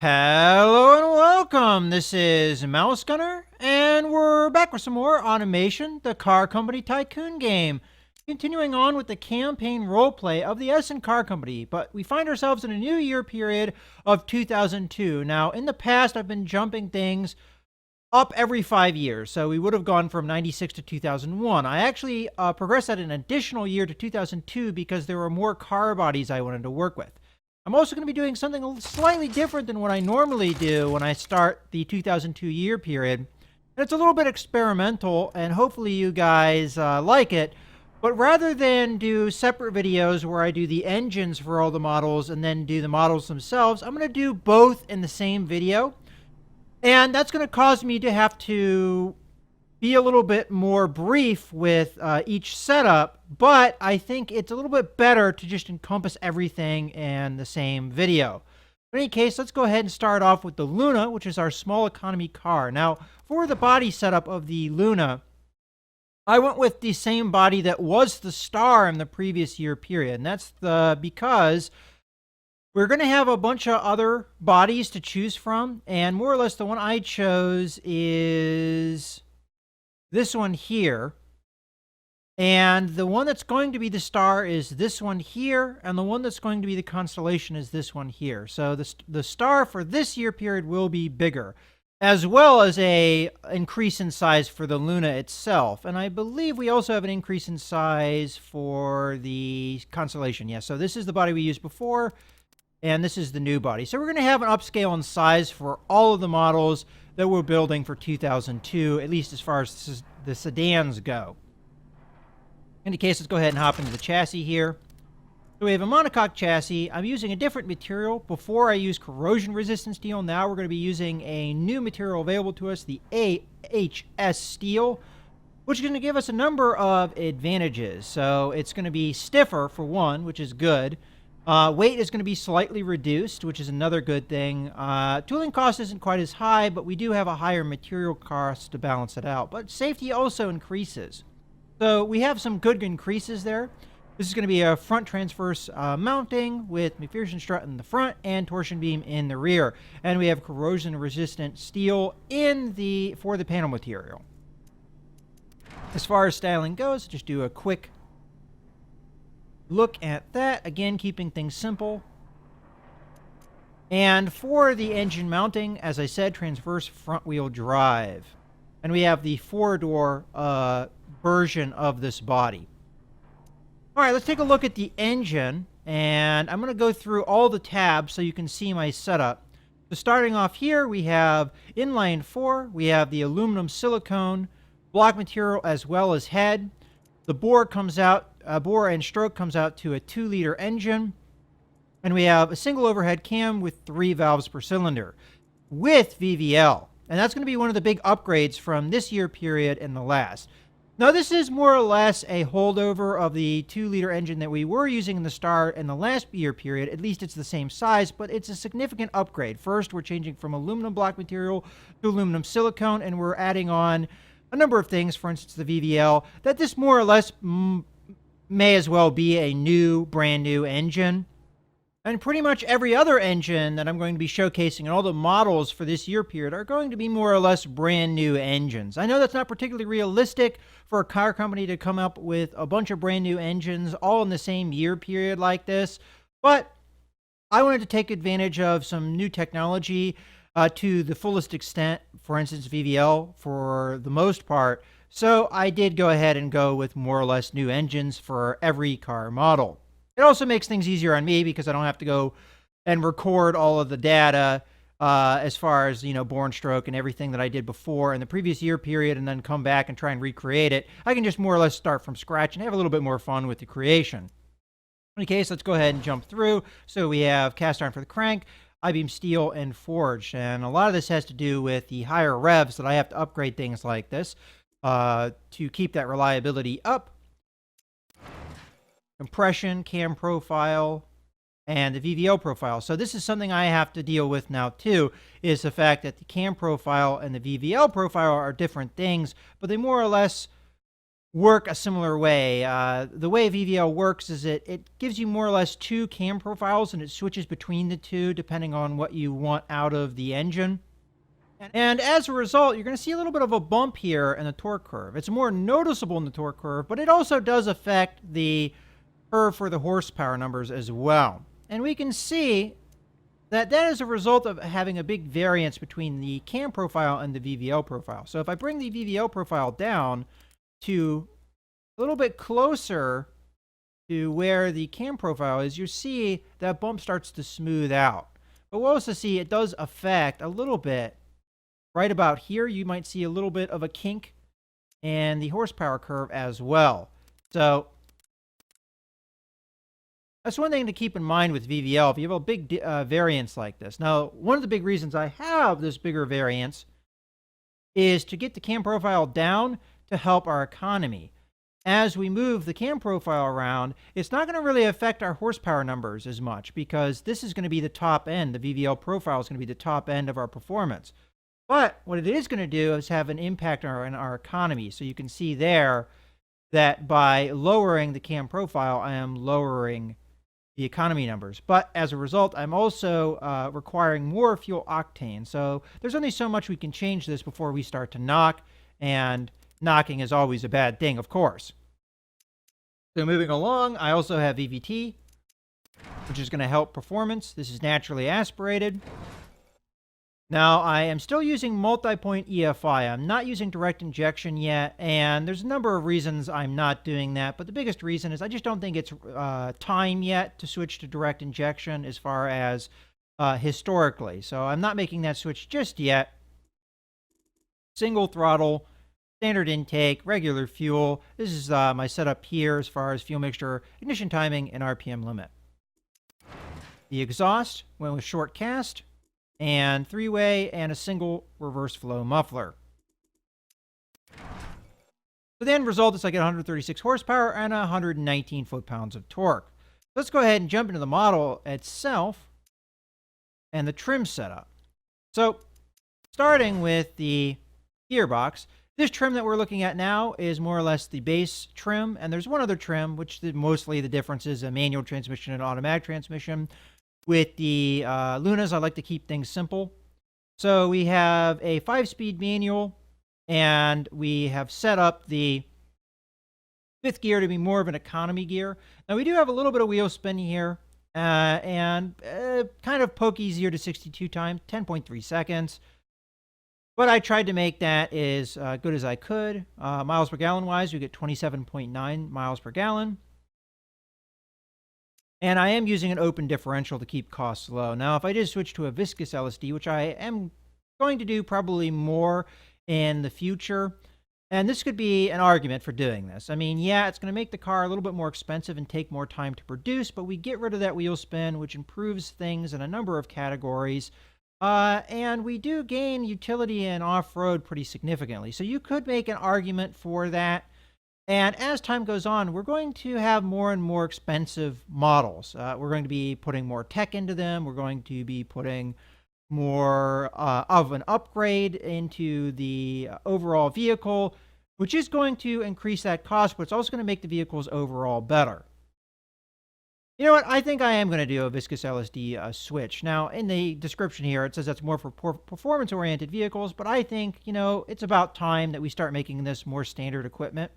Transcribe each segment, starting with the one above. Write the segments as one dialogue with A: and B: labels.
A: Hello and welcome. This is Mouse Gunner, and we're back with some more Automation, the car company tycoon game. Continuing on with the campaign roleplay of the Edison car company, but we find ourselves in a new year period of 2002. Now, in the past, I've been jumping things up every 5 years, so we would have gone from 96 to 2001. I actually progressed that an additional year to 2002 because there were more car bodies I wanted to work with. I'm also going to be doing something slightly different than what I normally do when I start the 2002 year period. And it's a little bit experimental, and hopefully you guys like it. But rather than do separate videos where I do the engines for all the models and then do the models themselves, I'm going to do both in the same video. And that's going to cause me to have to be a little bit more brief with each setup, but I think it's a little bit better to just encompass everything in the same video. In any case, let's go ahead and start off with the Luna, which is our small economy car. Now, for the body setup of the Luna, I went with the same body that was the Star in the previous year period, and that's because we're going to have a bunch of other bodies to choose from, and more or less the one I chose is this one here, and the one that's going to be the Star is this one here, and the one that's going to be the constellation is this one here. So the Star for this year period will be bigger, as well as a increase in size for the Luna itself. And I believe we also have an increase in size for the constellation. Yeah, so this is the body we used before, and this is the new body. So we're going to have an upscale in size for all of the models that we're building for 2002, at least as far as the sedans go. In any case, let's go ahead and hop into the chassis here. So we have a monocoque chassis. I'm using a different material. Before I used corrosion-resistant steel. Now we're going to be using a new material available to us, the AHS steel, which is going to give us a number of advantages. So it's going to be stiffer, for one, which is good. Weight is going to be slightly reduced, which is another good thing. Tooling cost isn't quite as high, but we do have a higher material cost to balance it out. But safety also increases. So we have some good increases there. This is going to be a front transverse mounting with McPherson strut in the front and torsion beam in the rear. And we have corrosion-resistant steel for the panel material. As far as styling goes, just do a quick look at that. Again, keeping things simple. And for the engine mounting, as I said, transverse front-wheel drive. And we have the four-door version of this body. All right, let's take a look at the engine. And I'm going to go through all the tabs so you can see my setup. So starting off here, we have inline 4. We have the aluminum silicone block material as well as head. The bore and stroke comes out to a 2-liter engine. And we have a single overhead cam with 3 valves per cylinder with VVL. And that's going to be one of the big upgrades from this year period and the last. Now, this is more or less a holdover of the 2-liter engine that we were using in the Star in the last year period. At least it's the same size, but it's a significant upgrade. First, we're changing from aluminum block material to aluminum silicone, and we're adding on a number of things, for instance, the VVL, that this more or less may as well be a brand new engine. And pretty much every other engine that I'm going to be showcasing and all the models for this year period are going to be more or less brand new engines. I know that's not particularly realistic for a car company to come up with a bunch of brand new engines all in the same year period like this, but I wanted to take advantage of some new technology to the fullest extent, for instance, VVL for the most part. So I did go ahead and go with more or less new engines for every car model. It also makes things easier on me because I don't have to go and record all of the data as far as, bore and stroke and everything that I did before in the previous year period and then come back and try and recreate it. I can just more or less start from scratch and have a little bit more fun with the creation. In any case, let's go ahead and jump through. So we have cast iron for the crank, I-beam steel, and forged. And a lot of this has to do with the higher revs that I have to upgrade things like this to keep that reliability up. Compression, cam profile, and the VVL profile. So this is something I have to deal with now too, is the fact that the cam profile and the VVL profile are different things, but they more or less work a similar way. The way VVL works is it gives you more or less two cam profiles, and it switches between the two depending on what you want out of the engine. And as a result, you're going to see a little bit of a bump here in the torque curve. It's more noticeable in the torque curve, but it also does affect the curve for the horsepower numbers as well. And we can see that is a result of having a big variance between the cam profile and the VVL profile. So if I bring the VVL profile down to a little bit closer to where the cam profile is, you see that bump starts to smooth out. But we'll also see it does affect a little bit. Right about here, you might see a little bit of a kink in the horsepower curve as well. So that's one thing to keep in mind with VVL if you have a big variance like this. Now, one of the big reasons I have this bigger variance is to get the cam profile down to help our economy. As we move the cam profile around, it's not going to really affect our horsepower numbers as much because this is going to be the top end. The VVL profile is going to be the top end of our performance. But what it is going to do is have an impact on our economy. So you can see there that by lowering the cam profile, I am lowering the economy numbers. But as a result, I'm also requiring more fuel octane. So there's only so much we can change this before we start to knock. And knocking is always a bad thing, of course. So moving along, I also have VVT, which is going to help performance. This is naturally aspirated. Now, I am still using multi-point EFI. I'm not using direct injection yet, and there's a number of reasons I'm not doing that, but the biggest reason is I just don't think it's time yet to switch to direct injection as far as historically. So I'm not making that switch just yet. Single throttle, standard intake, regular fuel. This is my setup here as far as fuel mixture, ignition timing, and RPM limit. The exhaust went with short cast, and three-way, and a single reverse flow muffler. So the end result is I get 136 horsepower and 119 foot-pounds of torque. Let's go ahead and jump into the model itself and the trim setup. So starting with the gearbox, this trim that we're looking at now is more or less the base trim, and there's one other trim, which mostly the difference is a manual transmission and automatic transmission. With the Lunas, I like to keep things simple. So we have a 5-speed manual, and we have set up the 5th gear to be more of an economy gear. Now, we do have a little bit of wheel spin here, and kind of pokey 0 to 62 time, 10.3 seconds. But I tried to make that as good as I could. Miles per gallon wise, we get 27.9 miles per gallon. And I am using an open differential to keep costs low. Now, if I did switch to a viscous LSD, which I am going to do probably more in the future, and this could be an argument for doing this. I mean, yeah, it's going to make the car a little bit more expensive and take more time to produce, but we get rid of that wheel spin, which improves things in a number of categories. And we do gain utility in off-road pretty significantly. So you could make an argument for that. And as time goes on, we're going to have more and more expensive models. We're going to be putting more tech into them. We're going to be putting more of an upgrade into the overall vehicle, which is going to increase that cost, but it's also going to make the vehicles overall better. You know what? I think I am going to do a viscous LSD switch. Now, in the description here, it says that's more for performance-oriented vehicles, but I think, it's about time that we start making this more standard equipment.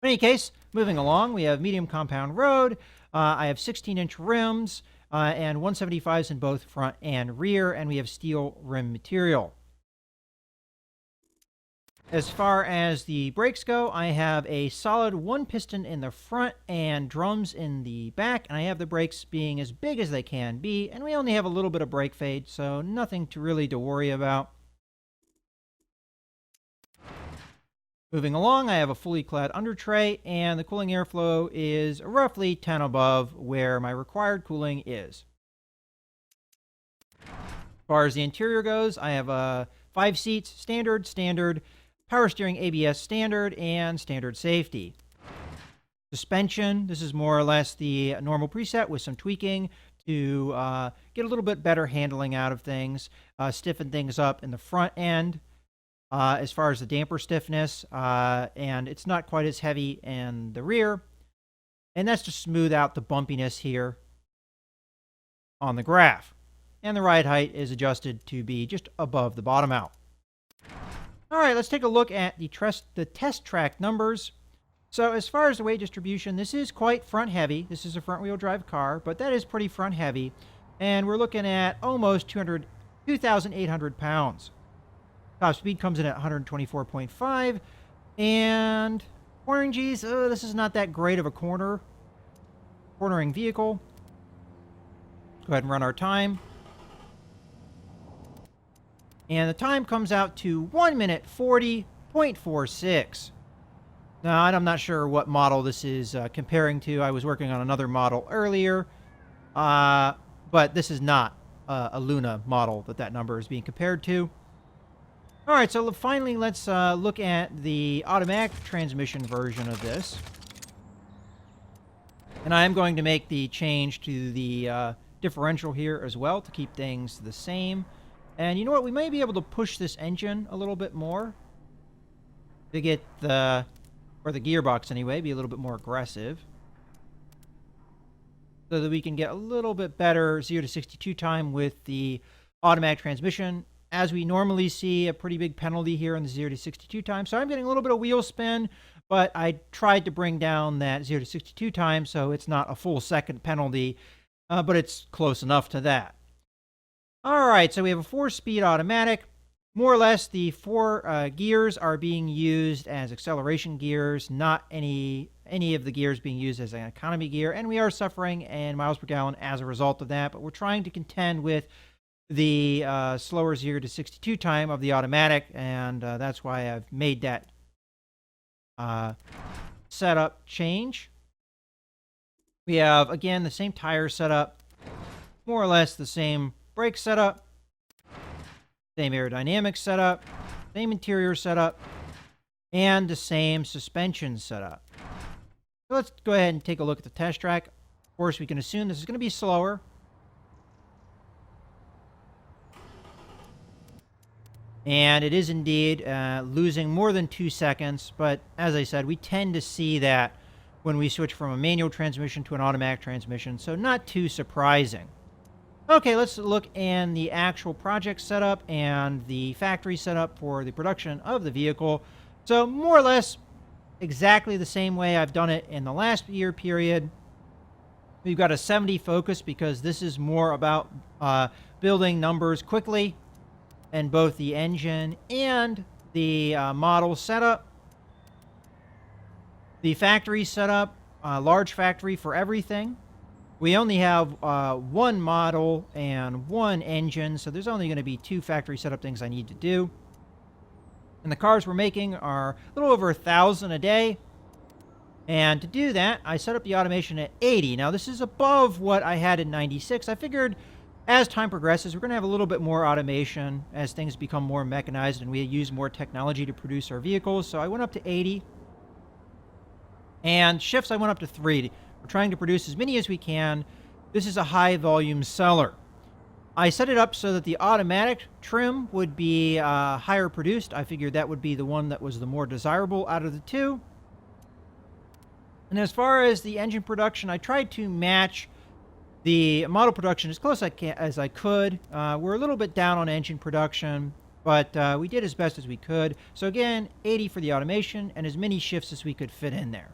A: In any case, moving along, we have medium compound road. I have 16-inch rims and 175s in both front and rear, and we have steel rim material. As far as the brakes go, I have a solid 1 piston in the front and drums in the back, and I have the brakes being as big as they can be, and we only have a little bit of brake fade, so nothing to worry about. Moving along, I have a fully clad under tray, and the cooling airflow is roughly 10 above where my required cooling is. As far as the interior goes, I have 5 seats, standard, power steering ABS standard, and standard safety. Suspension, this is more or less the normal preset with some tweaking to get a little bit better handling out of things, stiffen things up in the front end. as far as the damper stiffness, and it's not quite as heavy in the rear. And that's to smooth out the bumpiness here on the graph. And the ride height is adjusted to be just above the bottom out. All right, let's take a look at the test track numbers. So as far as the weight distribution, this is quite front heavy. This is a front wheel drive car, but that is pretty front heavy. And we're looking at almost 2,800 pounds. Top speed comes in at 124.5. And cornering G's, this is not that great of a cornering vehicle. Go ahead and run our time. And the time comes out to 1 minute 40.46. Now, I'm not sure what model this is comparing to. I was working on another model earlier, but this is not a Luna model that number is being compared to. All right, so finally, let's look at the automatic transmission version of this. And I am going to make the change to the differential here as well to keep things the same. And you know what? We may be able to push this engine a little bit more to get the gearbox anyway, be a little bit more aggressive, so that we can get a little bit better 0 to 62 time with the automatic transmission. As we normally see, a pretty big penalty here in the 0 to 62 time. So I'm getting a little bit of wheel spin, but I tried to bring down that 0 to 62 time so it's not a full second penalty, but it's close enough to that. All right, so we have a 4-speed automatic. More or less, the 4 gears are being used as acceleration gears, not any of the gears being used as an economy gear, and we are suffering in miles per gallon as a result of that, but we're trying to contend with the slower 0 to 62 time of the automatic, and that's why I've made that setup change. We have, again, the same tire setup, more or less the same brake setup, same aerodynamic setup, same interior setup, and the same suspension setup. So let's go ahead and take a look at the test track. Of course, we can assume this is going to be slower. And it is indeed losing more than 2 seconds, but as I said, we tend to see that when we switch from a manual transmission to an automatic transmission, so not too surprising. Okay, let's look in the actual project setup and the factory setup for the production of the vehicle. So more or less exactly the same way I've done it in the last year period. We've got a 70 focus because this is more about building numbers quickly in both the engine and the model setup. The factory setup, large factory for everything. We only have 1 model and 1 engine, so there's only going to be 2 factory setup things I need to do. And the cars we're making are a little over 1,000 a day. And to do that, I set up the automation at 80. Now, this is above what I had in 96. I figured as time progresses, we're going to have a little bit more automation as things become more mechanized and we use more technology to produce our vehicles. So I went up to 80. And shifts, I went up to 3. We're trying to produce as many as we can. This is a high volume seller. I set it up so that the automatic trim would be higher produced. I figured that would be the one that was the more desirable out of the 2. And as far as the engine production, I tried to match the model production as close as I could. We're a little bit down on engine production, but we did as best as we could. So again, 80 for the automation and as many shifts as we could fit in there.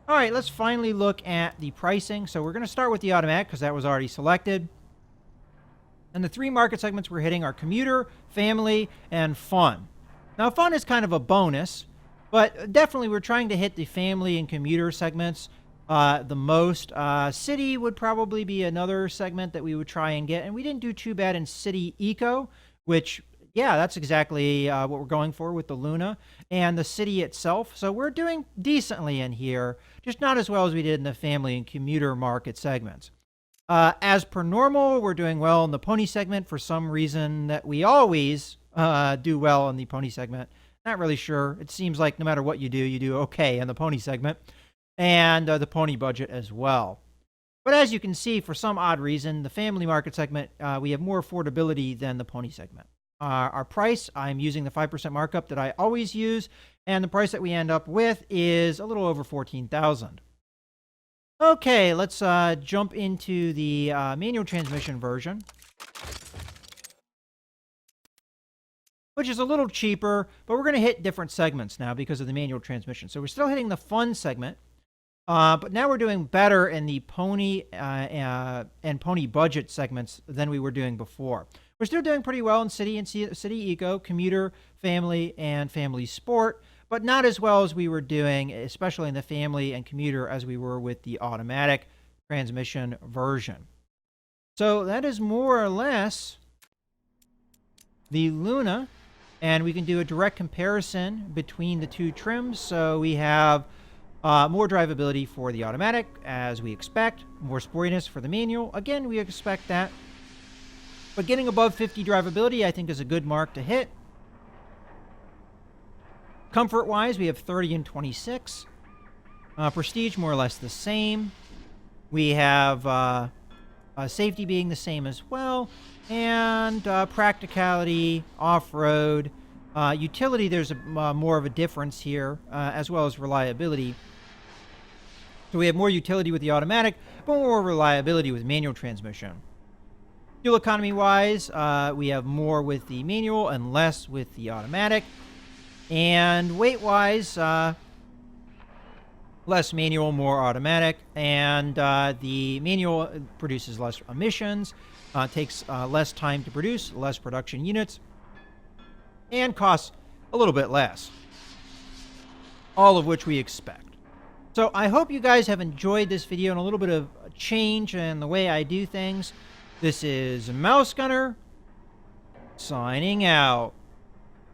A: All right, let's finally look at the pricing. So we're going to start with the automatic because that was already selected. And the 3 market segments we're hitting are commuter, family, and fun. Now, fun is kind of a bonus, but definitely we're trying to hit the family and commuter segments the most. City would probably be another segment that we would try and get. And we didn't do too bad in City Eco, which, yeah, that's exactly what we're going for with the Luna and the City itself. So we're doing decently in here, just not as well as we did in the family and commuter market segments. As per normal, we're doing well in the pony segment for some reason that we always do well in the pony segment. Not really sure. It seems like no matter what you do okay in the pony segment and the pony budget as well. But as you can see, for some odd reason, the family market segment, we have more affordability than the pony segment. our price. I'm using the 5% markup that I always use, and the price that we end up with is a little over 14,000. Okay, let's jump into the manual transmission version, which is a little cheaper, but we're going to hit different segments now because of the manual transmission. So we're still hitting the fun segment, but now we're doing better in the pony and pony budget segments than we were doing before. We're still doing pretty well in city and city eco, commuter, family, and family sport, but not as well as we were doing, especially in the family and commuter, as we were with the automatic transmission version. So that is more or less the Luna, and we can do a direct comparison between the two trims. So we have more drivability for the automatic, as we expect, more sportiness for the manual. Again, we expect that. But getting above 50 drivability, I think, is a good mark to hit. Comfort-wise, we have 30 and 26. Prestige, more or less the same. We have safety being the same as well. And practicality, off-road, utility, there's more of a difference here, as well as reliability. So we have more utility with the automatic, but more reliability with manual transmission. Fuel economy-wise, we have more with the manual and less with the automatic. And weight-wise, less manual, more automatic. And the manual produces less emissions, takes less time to produce, less production units, and costs a little bit less. All of which we expect. So I hope you guys have enjoyed this video and a little bit of change in the way I do things. This is Mouse Gunner, signing out.